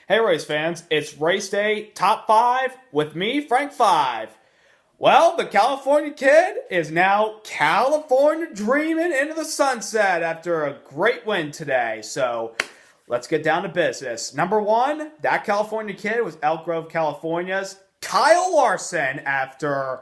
Hey race fans, it's race day top 5 with me, Frank 5. Well, the California kid is now California dreaming into the sunset after a great win today. So let's get down to business. Number 1, that California kid was Elk Grove, California's Kyle Larson after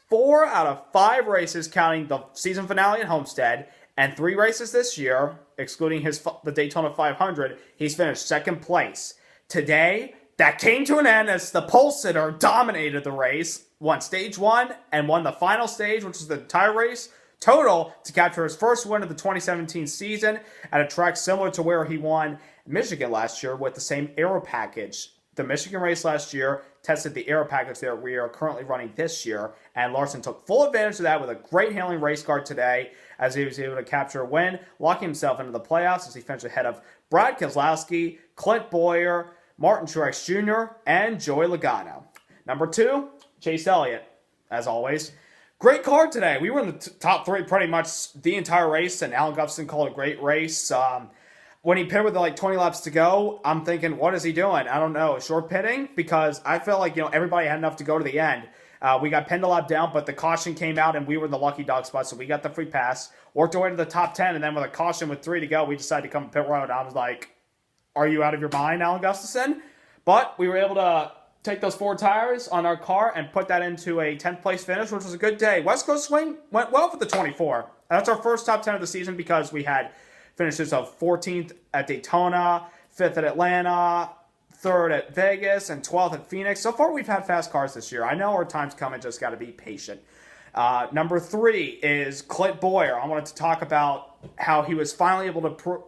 4 out of 5 races, counting the season finale at Homestead, and 3 races this year, excluding the Daytona 500, he's finished second place. Today, that came to an end as the pole sitter dominated the race, won stage 1, and won the final stage, which is the entire race total, to capture his first win of the 2017 season at a track similar to where he won Michigan last year with the same aero package. The Michigan race last year tested the aero package that we are currently running this year, and Larson took full advantage of that with a great handling race car today as he was able to capture a win, locking himself into the playoffs as he finished ahead of Brad Keselowski, Clint Boyer, Martin Truex Jr., and Joey Logano. Number 2, Chase Elliott, as always. Great car today. We were in the top 3 pretty much the entire race, and Alan Gustafson called a great race. When he pitted with like 20 laps to go, I'm thinking, what is he doing? I don't know. Short pitting? Because I felt like, everybody had enough to go to the end. We got pinned a lap down, but the caution came out, and we were in the lucky dog spot, so we got the free pass, worked our way to the top 10, and then with a caution with 3 to go, we decided to come pit road. I was like, are you out of your mind, Alan Gustafson? But we were able to take those 4 tires on our car and put that into a 10th place finish, which was a good day. West Coast Swing went well for the 24. That's our first top 10 of the season because we had finishes of 14th at Daytona, 5th at Atlanta, 3rd at Vegas, and 12th at Phoenix. So far, we've had fast cars this year. I know our time's coming, just got to be patient. Number 3 is Clint Boyer. I wanted to talk about how he was finally able to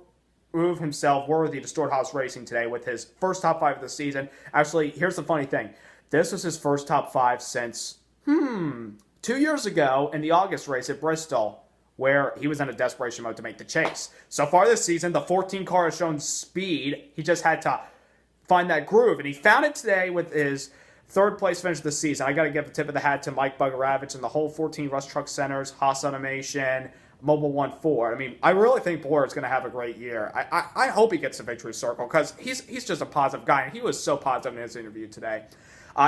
prove himself worthy to Storehouse Racing today with his first top 5 of the season. Actually, here's the funny thing. This was his first top 5 since, 2 years ago in the August race at Bristol, where he was in a desperation mode to make the chase. So far this season, the 14 car has shown speed. He just had to find that groove, and he found it today with his 3rd place finish of the season. I got to give a tip of the hat to Mike Bugaravich and the whole 14 Rush Truck Centers, Haas Automation, Mobile One Ford. I mean, I really think Boyer is going to have a great year. I hope he gets the victory circle because he's just a positive guy, and he was so positive in his interview today.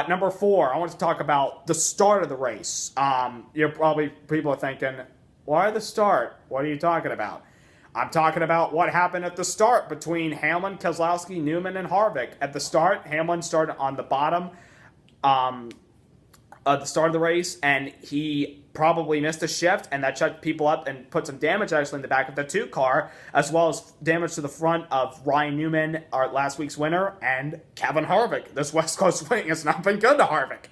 Number 4, I want to talk about the start of the race. People are thinking, why the start? What are you talking about? I'm talking about what happened at the start between Hamlin, Keselowski, Newman, and Harvick. At the start, Hamlin started on the bottom at the start of the race, and he probably missed a shift, and that shut people up and put some damage actually in the back of the 2 car, as well as damage to the front of Ryan Newman, our last week's winner, and Kevin Harvick. This West Coast swing has not been good to Harvick.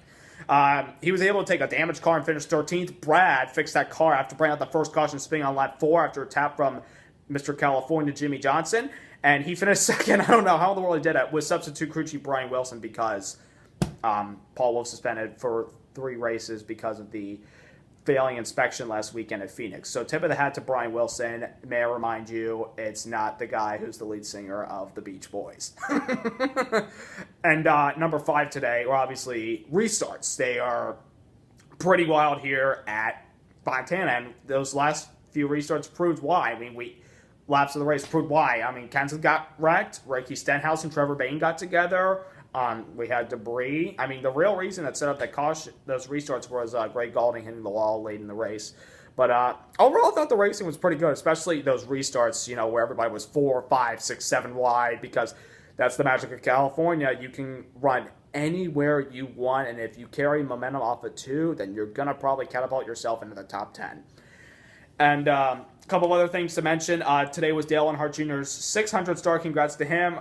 He was able to take a damaged car and finish 13th. Brad fixed that car after bringing out the first caution spin on lap 4 after a tap from Mr. California, Jimmy Johnson. And he finished second. I don't know how in the world he did it, with substitute crew chief Brian Wilson because Paul Wolf suspended for 3 races because of the failing inspection last weekend at Phoenix. So tip of the hat to Brian Wilson. May I remind you, it's not the guy who's the lead singer of the Beach Boys. And number 5 today are obviously restarts. They are pretty wild here at Fontana, and those last few restarts proved why. I mean, laps of the race proved why. I mean, Kenson got wrecked. Ricky Stenhouse and Trevor Bayne got together. We had debris. I mean, the real reason that set up that caution, those restarts, was Greg Galding hitting the wall late in the race. But overall, I thought the racing was pretty good, especially those restarts, where everybody was 4, 5, 6, 7 wide, because that's the magic of California. You can run anywhere you want, and if you carry momentum off of 2, then you're going to probably catapult yourself into the top 10. And a couple of other things to mention. Today was Dale Earnhardt Jr.'s 600 start. Congrats to him.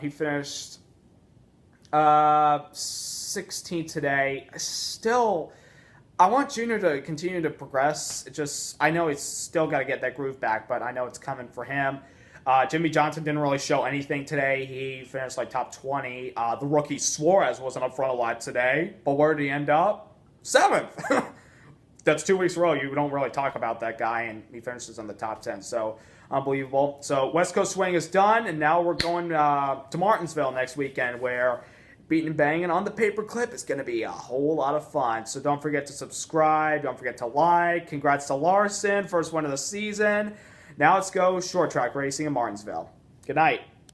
He finished 16th today. I want Junior to continue to progress. I know he's still got to get that groove back, but I know it's coming for him. Jimmy Johnson didn't really show anything today. He finished like top 20. The rookie Suarez wasn't up front a lot today, but where did he end up? 7th. That's 2 weeks in a row. You don't really talk about that guy, and he finishes on the top 10. So unbelievable. So West Coast Swing is done, and now we're going to Martinsville next weekend, where beating and banging on the paperclip is going to be a whole lot of fun. So don't forget to subscribe. Don't forget to like. Congrats to Larson, first win of the season. Now let's go short track racing in Martinsville. Good night.